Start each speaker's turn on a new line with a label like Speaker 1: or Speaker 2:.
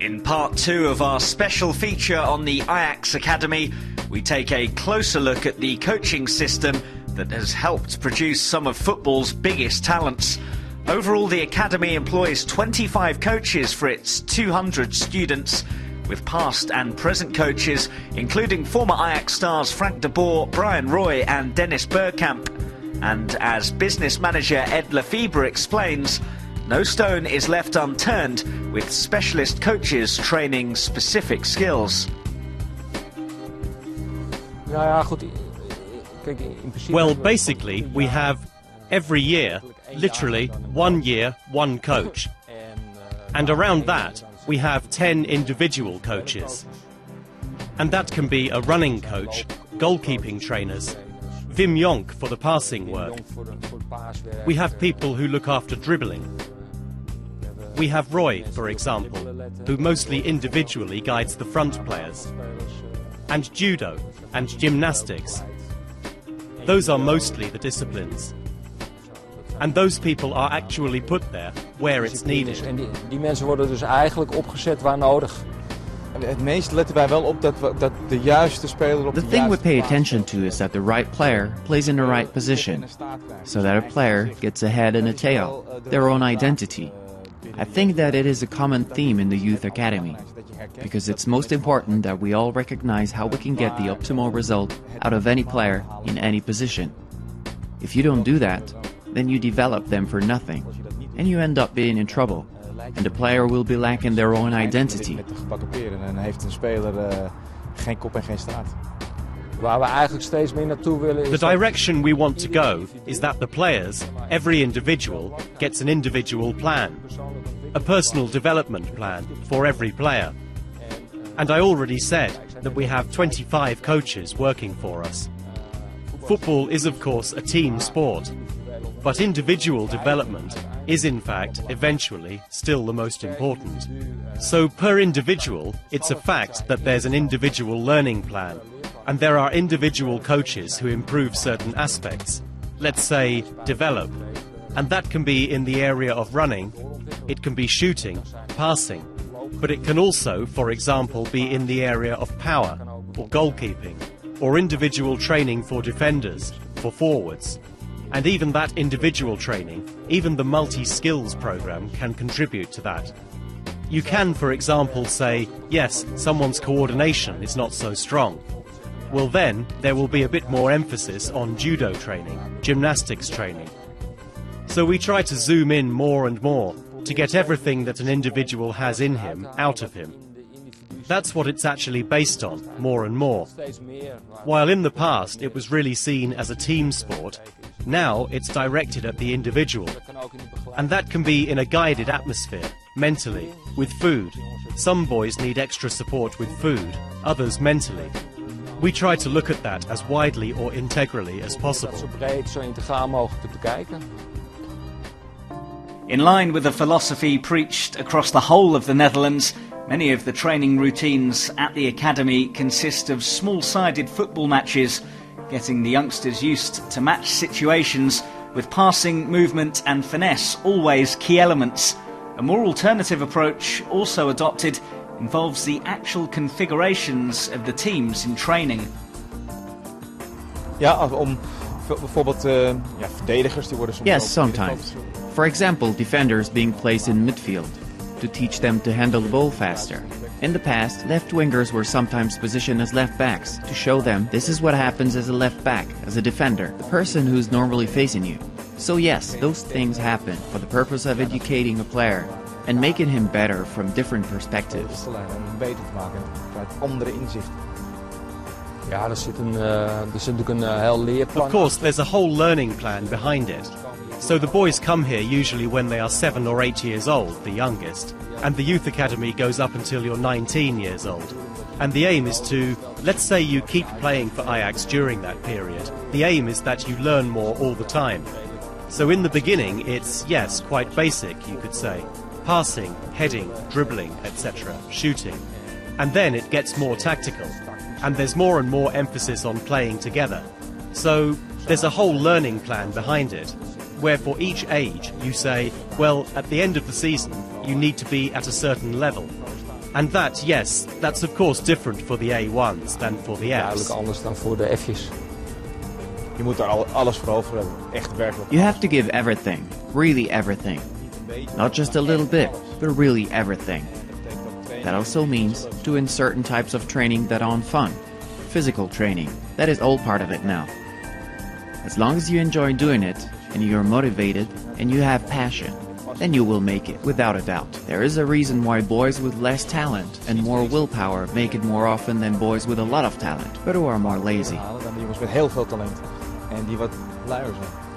Speaker 1: In part 2 of our special feature on the Ajax Academy, we take a closer look at the coaching system that has helped produce some of football's biggest talents. Overall, the Academy employs 25 coaches for its 200 students, with past and present coaches, including former Ajax stars Frank de Boer, Brian Roy and Dennis Bergkamp. And as business manager Ed Lefebvre explains, no stone is left unturned, with specialist coaches training specific skills.
Speaker 2: Well, basically, we have every year, literally 1 year, one coach. And around that, we have 10 individual coaches. And that can be a running coach, goalkeeping trainers, Wim Jonk for the passing work. We have people who look after dribbling. We have Roy, for example, who mostly individually guides the front players. And judo and gymnastics. Those are mostly the disciplines. And those people are actually put there where it's needed.
Speaker 3: En die mensen worden dus eigenlijk opgezet waar nodig.
Speaker 4: Het meest letten wij wel op dat de juiste speler op de
Speaker 5: The thing we pay attention to is that the right player plays in the right position, so that a player gets a head and a tail, their own identity. I think that it is a common theme in the Youth Academy, because it's most important that we all recognize how we can get the optimal result out of any player in any position. If you don't do that, then you develop them for nothing, and you end up being in trouble, and the player will be lacking their own identity.
Speaker 4: En heeft een speler geen kop en geen staart.
Speaker 3: Waar we eigenlijk steeds meer naartoe willen is...
Speaker 2: The direction we want to go is that the players, every individual, gets an individual plan. A personal development plan for every player. And I already said that we have 25 coaches working for us. Football is of course a team sport, but individual development is in fact eventually still the most important. So per individual, it's a fact that there's an individual learning plan, and there are individual coaches who improve certain aspects, let's say develop, and that can be in the area of running, it can be shooting, passing, but it can also, for example, be in the area of power, or goalkeeping, or individual training for defenders, for forwards. And even that individual training, even the multi-skills program can contribute to that. You can, for example, say, yes, someone's coordination is not so strong. Well then, there will be a bit more emphasis on judo training, gymnastics training. So we try to zoom in more and more to get everything that an individual has in him out of him. That's what it's actually based on, more and more. While in the past it was really seen as a team sport, now it's directed at the individual. And that can be in a guided atmosphere, mentally, with food. Some boys need extra support with food, others mentally. We try to look at that as widely or integrally as possible.
Speaker 1: In line with the philosophy preached across the whole of the Netherlands, many of the training routines at the Academy consist of small-sided football matches, getting the youngsters used to match situations, with passing, movement and finesse always key elements. A more alternative approach, also adopted, involves the actual configurations of the teams in training.
Speaker 5: Yes, sometimes. For example, defenders being placed in midfield, to teach them to handle the ball faster. In the past, left wingers were sometimes positioned as left backs, to show them this is what happens as a left back, as a defender, the person who's normally facing you. So yes, those things happen for the purpose of educating a player and making him better from different perspectives.
Speaker 2: Of course, there's a whole learning plan behind it. So the boys come here usually when they are 7 or 8 years old, the youngest, and the Youth Academy goes up until you're 19 years old. And the aim is to, let's say you keep playing for Ajax during that period, the aim is that you learn more all the time. So in the beginning it's, yes, quite basic, you could say. Passing, heading, dribbling, etc., shooting. And then it gets more tactical, and there's more and more emphasis on playing together. So there's a whole learning plan behind it, where for each age you say, well, at the end of the season you need to be at a certain level. And that, yes, that's of course different for the A1s than for the F's.
Speaker 3: Duidelijk anders dan voor de F'jes.
Speaker 4: Je moet er alles voor over hebben. Echt werkelijk.
Speaker 5: You have to give everything, really everything. Not just a little bit, but really everything. That also means doing certain types of training that aren't fun. Physical training, that is all part of it now. As long as you enjoy doing it, and you're motivated, and you have passion, then you will make it, without a doubt. There is a reason why boys with less talent and more willpower make it more often than boys with a lot of talent, but who are more lazy.
Speaker 4: Dan die jongens met heel veel talent. En die wat luier zijn.